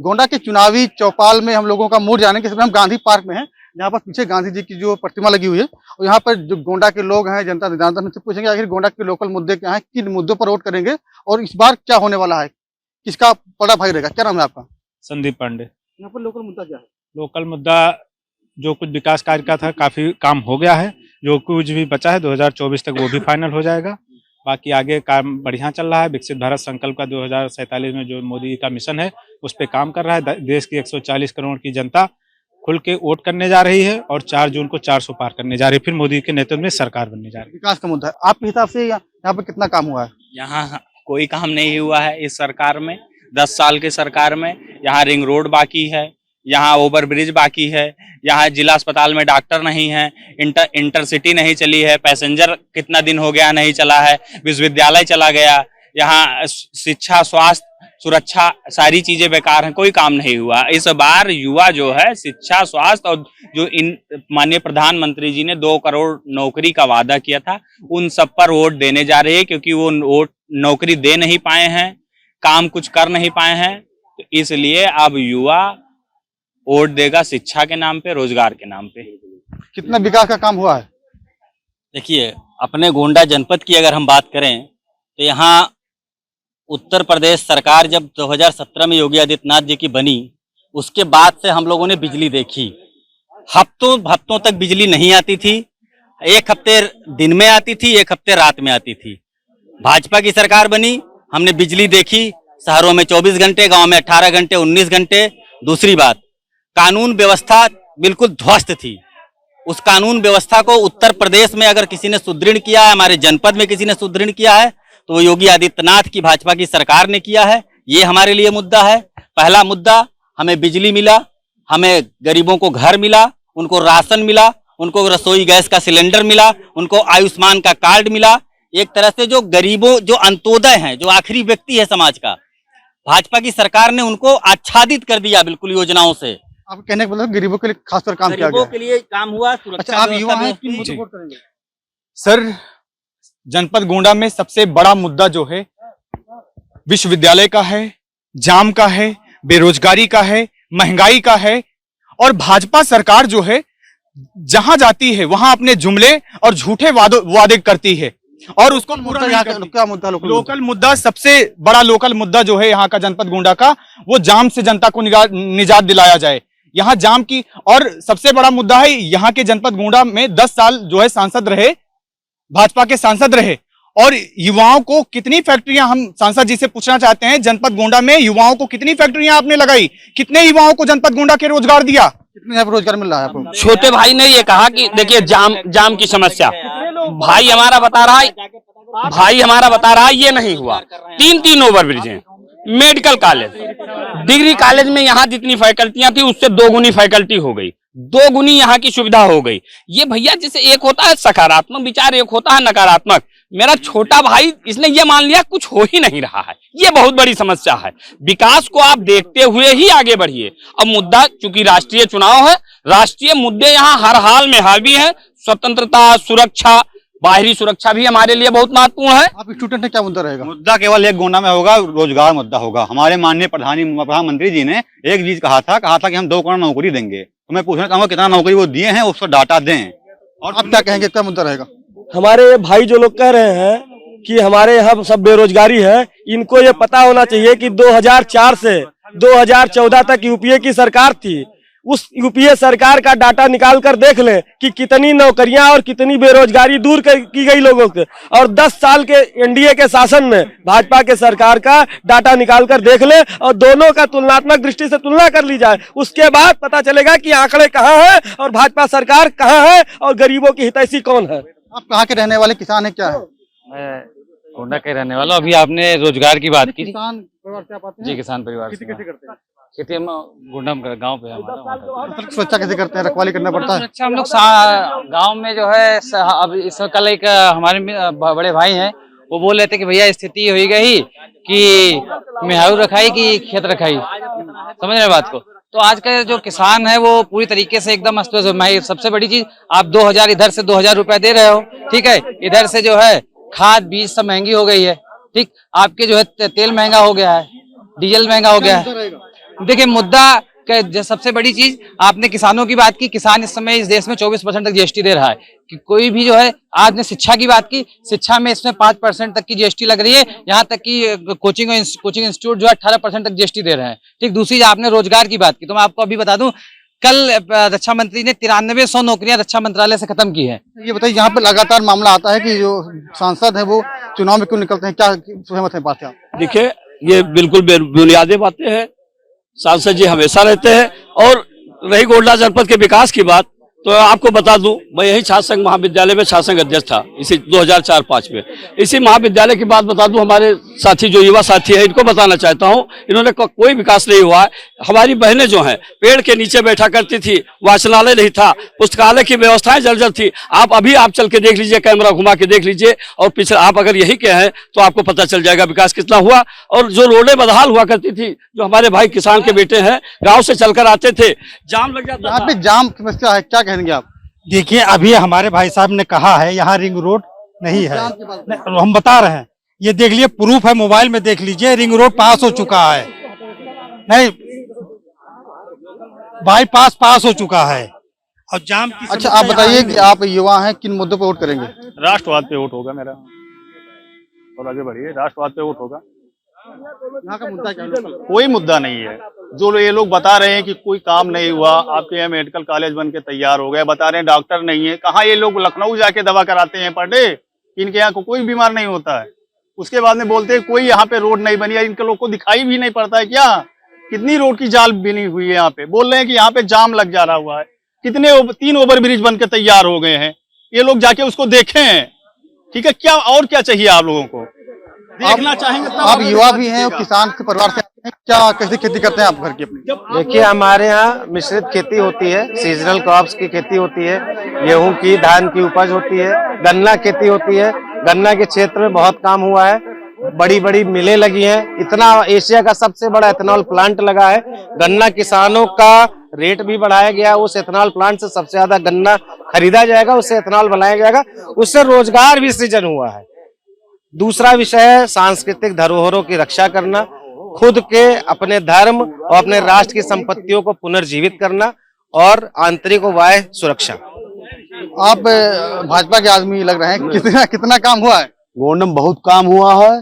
गोंडा के चुनावी चौपाल में हम लोगों का मूड जानेंगे। हम गांधी पार्क में हैं, यहाँ पर पीछे गांधी जी की जो प्रतिमा लगी हुई है, और यहाँ पर जो गोंडा के लोग हैं, जनता जनार्दन से पूछेंगे आखिर गोंडा के लोकल मुद्दे क्या हैं, किन मुद्दों पर वोट करेंगे और इस बार क्या होने वाला है, किसका बड़ा भाई रहेगा। क्या नाम है आपका? संदीप पांडे। यहाँ पर लोकल मुद्दा क्या है? लोकल मुद्दा जो कुछ विकास कार्य का था काफी काम हो गया है, जो कुछ भी बचा है 2024 तक वो भी फाइनल हो जाएगा। बाकी आगे काम बढ़िया चल रहा है। विकसित भारत संकल्प का 2047 में जो मोदी का मिशन है उस पर काम कर रहा है। देश की 140 करोड़ की जनता खुल के वोट करने जा रही है और 4 जून को 400 पार करने जा रही है। फिर मोदी के नेतृत्व में सरकार बनने जा रही है। विकास का मुद्दा है आपके हिसाब से, यहाँ पर कितना काम हुआ है? यहाँ कोई काम नहीं हुआ है इस सरकार में। 10 साल के सरकार में यहाँ रिंग रोड बाकी है, यहाँ ओवर ब्रिज बाकी है, यहाँ जिला अस्पताल में डॉक्टर नहीं है, इंटरसिटी नहीं चली है, पैसेंजर कितना दिन हो गया नहीं चला है, विश्वविद्यालय चला गया, यहाँ शिक्षा, स्वास्थ्य, सुरक्षा सारी चीजें बेकार हैं, कोई काम नहीं हुआ। इस बार युवा जो है शिक्षा, स्वास्थ्य और जो इन माननीय प्रधानमंत्री जी ने 2 करोड़ नौकरी का वादा किया था उन सब पर वोट देने जा रहे हैं, क्योंकि वो वोट नौकरी दे नहीं पाए हैं, काम कुछ कर नहीं पाए हैं, तो इसलिए अब युवा वोट देगा शिक्षा के नाम पे, रोजगार के नाम पे। कितना विकास का काम हुआ है? देखिए, अपने गोंडा जनपद की अगर हम बात करें तो यहाँ उत्तर प्रदेश सरकार जब 2017 में योगी आदित्यनाथ जी की बनी, उसके बाद से हम लोगों ने बिजली देखी। हफ्तों तक बिजली नहीं आती थी, एक हफ्ते दिन में आती थी, एक हफ्ते रात में आती थी। भाजपा की सरकार बनी, हमने बिजली देखी, शहरों में 24 घंटे, गांव में 18 घंटे, 19 घंटे। दूसरी बात, कानून व्यवस्था बिल्कुल ध्वस्त थी। उस कानून व्यवस्था को उत्तर प्रदेश में अगर किसी ने सुदृढ़ किया है, हमारे जनपद में किसी ने सुदृढ़ किया है, तो योगी आदित्यनाथ की भाजपा की सरकार ने किया है। ये हमारे लिए मुद्दा है। पहला मुद्दा, हमें बिजली मिला, हमें गरीबों को घर मिला, उनको राशन मिला, उनको रसोई गैस का सिलेंडर मिला, उनको आयुष्मान का कार्ड मिला। एक तरह से जो गरीबों, जो अंत्योदय हैं, जो आखिरी व्यक्ति है समाज का, भाजपा की सरकार ने उनको आच्छादित कर दिया बिल्कुल योजनाओं से। आप कहने का मतलब गरीबों के लिए खासकर काम किया गया? गरीबों के लिए काम हुआ। अच्छा, आप युवा हैं, किन मुद्दों पर वोट करेंगे? सर, जनपद गोंडा में सबसे बड़ा मुद्दा जो है विश्वविद्यालय का है, जाम का है, बेरोजगारी का है, महंगाई का है। और भाजपा सरकार जो है जहां जाती है वहां अपने जुमले और झूठे वादे करती है और उसको पूरा नहीं करती। क्या मुद्दा? लोकल मुद्दा, सबसे बड़ा लोकल मुद्दा जो है यहाँ का जनपद गोंडा का, वो जाम से जनता को निजात दिलाया जाए। यहाँ जाम की, और सबसे बड़ा मुद्दा है यहाँ के जनपद गोंडा में 10 साल जो है सांसद रहे, भाजपा के सांसद रहे, और युवाओं को कितनी फैक्ट्रियां, हम सांसद जी से पूछना चाहते हैं, जनपद गोंडा में युवाओं को कितनी फैक्ट्रियां आपने लगाई, कितने युवाओं को जनपद गोंडा के रोजगार दिया, कितने यहाँ पर रोजगार मिल रहा है आपको? छोटे भाई ने ये कहा कि देखिए जाम की समस्या, भाई हमारा बता रहा है ये नहीं हुआ। 3 ओवरब्रिज हैं, मेडिकल कॉलेज, डिग्री कॉलेज में यहाँ जितनी फैकल्टियां थी उससे 2 गुनी फैकल्टी हो गई, 2 गुनी यहाँ की सुविधा हो गई। ये भैया जैसे एक होता है सकारात्मक विचार, एक होता है नकारात्मक। मेरा छोटा भाई इसने ये मान लिया कुछ हो ही नहीं रहा है, ये बहुत बड़ी समस्या है। विकास को आप देखते हुए ही आगे बढ़िए। अब मुद्दा, चूंकि राष्ट्रीय चुनाव है, राष्ट्रीय मुद्दे यहाँ हर हाल में हावी है। स्वतंत्रता, सुरक्षा, बाहरी सुरक्षा भी हमारे लिए बहुत महत्वपूर्ण है। आप स्टूडेंट है, क्या मुद्दा रहेगा? मुद्दा केवल एक गोंडा में होगा, रोजगार मुद्दा होगा। हमारे माननीय प्रधानमंत्री जी ने एक चीज कहा था कि हम 2 करोड़ नौकरी देंगे। तो मैं पूछना चाहूंगा कितना नौकरी वो दिए हैं, उसको डाटा दें। और आप क्या कहेंगे, क्या मुद्दा रहेगा? हमारे भाई जो लोग कह रहे हैं कि हमारे यहाँ सब बेरोजगारी है, इनको ये पता होना चाहिए कि 2004 से 2014 तक यूपीए की सरकार थी। उस यूपीए सरकार का डाटा निकाल कर देख लें कि कितनी नौकरियां और कितनी बेरोजगारी दूर की गई लोगों के, और 10 साल के एनडीए के शासन में भाजपा के सरकार का डाटा निकाल कर देख लें और दोनों का तुलनात्मक दृष्टि से तुलना कर ली जाए। उसके बाद पता चलेगा कि आंकड़े कहाँ हैं और भाजपा सरकार कहाँ है और गरीबों की हितैषी कौन है। आप कहाँ के रहने वाले, किसान है, क्या है? मैं गोंडा के रहने वाला हूँ। अभी आपने रोजगार की बात की। किसान परिवार से आप आते हैं? जी, किसान परिवार से। खेती कैसे करते हैं? खेती हम गोंडा गाँव पे हमारा। सुरक्षा कैसे करते हैं? रखवाली करना पड़ता है? सुरक्षा हम लोग गाँव में जो है, अब इस कल एक हमारे बड़े भाई हैं, वो बोल रहे थे कि भैया स्थिति हो गई कि मेहारू रखाई की खेत रखाई, समझ रहे बात को। तो आज का जो किसान है वो पूरी तरीके से एकदम अस्त व्यस्त। सबसे बड़ी चीज, आप 2000 इधर से 2000 रुपए दे रहे हो, ठीक है, इधर से जो है खाद बीज सब महंगी हो गई है, ठीक, आपके जो है तेल महंगा हो गया है, डीजल महंगा हो गया है। देखिए मुद्दा सबसे बड़ी चीज आपने किसानों की बात की। किसान इस समय इस देश में 24% तक जीएसटी दे रहा है कि कोई भी जो है, आज ने शिक्षा की बात की, शिक्षा में इसमें 5% तक की जीएसटी लग रही है। यहाँ तक कि कोचिंग इंस्टीट्यूट जो है 18% तक जीएसटी दे रहे हैं। ठीक, दूसरी आपने रोजगार की बात की, तो मैं आपको अभी बता दूं, कल रक्षा मंत्री ने 9300 नौकरियां रक्षा मंत्रालय से खत्म की है। ये बताइए, यहाँ पे लगातार मामला आता है कि जो सांसद है वो चुनाव में क्यों निकलते हैं, क्या सहमत है बात से आप? देखिए, ये बिल्कुल बुनियादी बातें हैं। सांसद जी हमेशा रहते हैं। और रही गोंडा जनपद के विकास की बात, तो आपको बता दूं, मैं यही छात्र संघ महाविद्यालय में छात्र संघ अध्यक्ष था इसी 2004-05 में। इसी महाविद्यालय की बात बता दूं, हमारे साथी जो युवा साथी है, इनको बताना चाहता हूं, इन्होंने कोई विकास नहीं हुआ है। हमारी बहनें जो हैं पेड़ के नीचे बैठा करती थी, वाचनालय नहीं था, पुस्तकालय की व्यवस्थाएं जर्जर थी। आप चल के देख लीजिए, कैमरा घुमा के देख लीजिए, और पिछले आप अगर यही के हैं तो आपको पता चल जाएगा विकास कितना हुआ। और जो रोडें बदहाल हुआ करती थी, जो हमारे भाई किसान के बेटे हैं गाँव से चलकर आते थे, जाम लग जाता यहाँ था। पे जाम की समस्या है, क्या कहेंगे आप? देखिए, अभी हमारे भाई साहब ने कहा है यहाँ रिंग रोड नहीं है, हम बता रहे हैं, ये देख लीजिए, प्रूफ है, मोबाइल में देख लीजिए, रिंग रोड पास हो चुका है, नहीं बाईपास पास हो चुका है, और जाम की। अच्छा, आप बताइए कि आप युवा हैं, किन मुद्दों पर वोट करेंगे? राष्ट्रवाद पे वोट होगा मेरा। और आगे बढ़िए, राष्ट्रवाद पे वोट होगा। यहाँ का मुद्दा क्या है? कोई मुद्दा नहीं है। जो ये लोग बता रहे हैं कि कोई काम नहीं हुआ, आपके यहाँ मेडिकल कॉलेज बन के तैयार हो गया, बता रहे हैं डॉक्टर नहीं है। कहाँ ये लोग लखनऊ जाके दवा कराते हैं पर डे? इनके यहाँ को कोई बीमार नहीं होता है। उसके बाद में बोलते हैं कोई यहाँ पे रोड नहीं बनी है, इनके लोग को दिखाई भी नहीं पड़ता है क्या? कितनी रोड की जाल बनी हुई है यहाँ पे। बोल रहे हैं कि यहाँ पे जाम लग जा रहा हुआ है। कितने 3 ओवरब्रिज बन के तैयार हो गए हैं, ये लोग जाके उसको देखें। ठीक है, क्या और क्या चाहिए आप लोगों को? देखना चाहेंगे तब। आप युवा भी हैं और किसान के परिवार से आते हैं, क्या कैसी खेती करते हैं आप घर की अपनी? देखिए, हमारे यहाँ मिश्रित खेती होती है, सीजनल क्रॉप्स की खेती होती है, गेहूं की, धान की उपज होती है, गन्ना खेती होती है। गन्ना के क्षेत्र में बहुत काम हुआ है, बड़ी बड़ी मिलें लगी हैं। इतना एशिया का सबसे बड़ा एथेनॉल प्लांट लगा है। गन्ना किसानों का रेट भी बढ़ाया गया, उस एथेनॉल प्लांट से सबसे ज्यादा गन्ना खरीदा जाएगा, उससे एथेनॉल बनाया जाएगा, उससे रोजगार भी सृजन हुआ है। दूसरा विषय है सांस्कृतिक धरोहरों की रक्षा करना, खुद के अपने धर्म और अपने राष्ट्र की संपत्तियों को पुनर्जीवित करना, और आंतरिक और बाह्य सुरक्षा। आप भाजपा के आदमी लग रहे हैं, कितना काम हुआ है? गोंडा में बहुत काम हुआ है,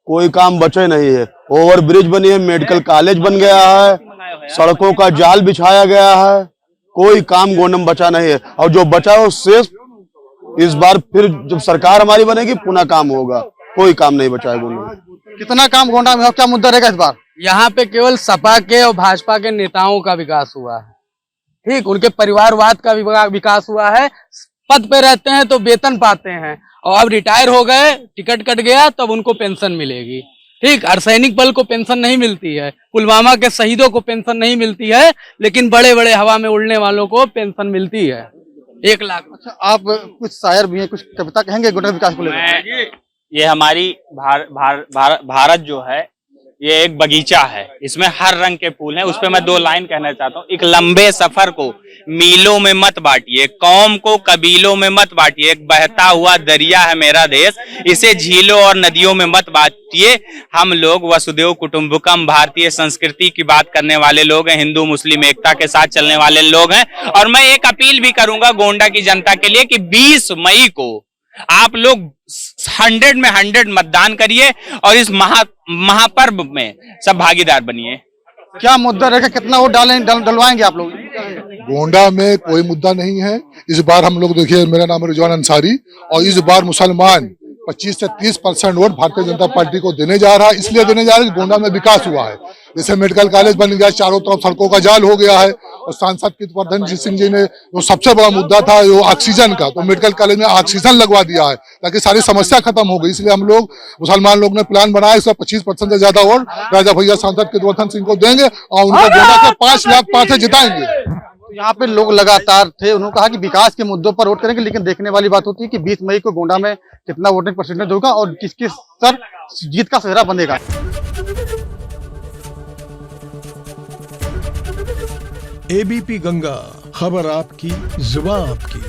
कोई काम बचे नहीं है। ओवर ब्रिज बनी है, मेडिकल कॉलेज बन गया है, सड़कों का जाल बिछाया गया है, कोई काम गोंडा में बचा नहीं है। और जो बचा है उससे इस बार फिर जब सरकार हमारी बनेगी पुनः काम होगा, कोई काम नहीं बचा है गोंडा में। कितना काम गोंडा में हो, क्या मुद्दा रहेगा इस बार? यहाँ पे केवल सपा के और भाजपा के नेताओं का विकास हुआ है। ठीक, उनके परिवारवाद का विकास हुआ है। पद पे रहते हैं तो वेतन पाते हैं, और अब रिटायर हो गए, टिकट कट गया, तब उनको पेंशन मिलेगी। ठीक, अर्धसैनिक बल को पेंशन नहीं मिलती है, पुलवामा के शहीदों को पेंशन नहीं मिलती है, लेकिन बड़े बड़े हवा में उड़ने वालों को पेंशन मिलती है 1 लाख। अच्छा, आप कुछ शायर भी हैं, कुछ कविता कहेंगे गोंडा विकास को लेकर? ये हमारी भारत जो है, ये एक बगीचा है, इसमें हर रंग के फूल हैं। उस पे मैं 2 लाइन कहना चाहता हूँ। एक लंबे सफर को मीलों में मत बांटिए, कौम को कबीलों में मत बांटिए, एक बहता हुआ दरिया है मेरा देश, इसे झीलों और नदियों में मत बांटिए। हम लोग वसुदेव कुटुंबकम भारतीय संस्कृति की बात करने वाले लोग हैं, हिंदू मुस्लिम एकता के साथ चलने वाले लोग हैं। और मैं एक अपील भी करूंगा गोंडा की जनता के लिए कि 20 मई को आप लोग 100 में 100 मतदान करिए और इस महापर्व में सब भागीदार बनिए। क्या मुद्दा रहेगा, कितना वोट डलवाएंगे आप लोग? गोंडा में कोई मुद्दा नहीं है इस बार। हम लोग देखिए, मेरा नाम है रिजवान अंसारी, और इस बार मुसलमान 25 से 30% वोट भारतीय जनता पार्टी को देने जा रहा है। इसलिए देने जा रहा है कि गोंडा में विकास हुआ है। जैसे मेडिकल कॉलेज बन गया, चारों तरफ सड़कों का जाल हो गया है, और सांसद कीर्तिवर्धन सिंह जी ने जो सबसे बड़ा मुद्दा था वो ऑक्सीजन का, तो मेडिकल कॉलेज में ऑक्सीजन लगवा दिया है ताकि सारी समस्या खत्म हो गई। इसलिए हम लोग मुसलमान लोग ने प्लान बनाया, इसका 25% से ज्यादा वोट राजा भैया सांसद कीर्तिवर्धन सिंह को देंगे और उनको गोंडा से 5 लाख पार से जिताएंगे। यहाँ पे लोग लगातार थे, उन्होंने कहा कि विकास के मुद्दों पर वोट करेंगे, लेकिन देखने वाली बात होती है कि 20 मई को गोंडा में कितना वोटिंग परसेंटेज होगा और किसके सर जीत का सेहरा बनेगा। एबीपी गंगा, खबर आपकी, जुबान आपकी।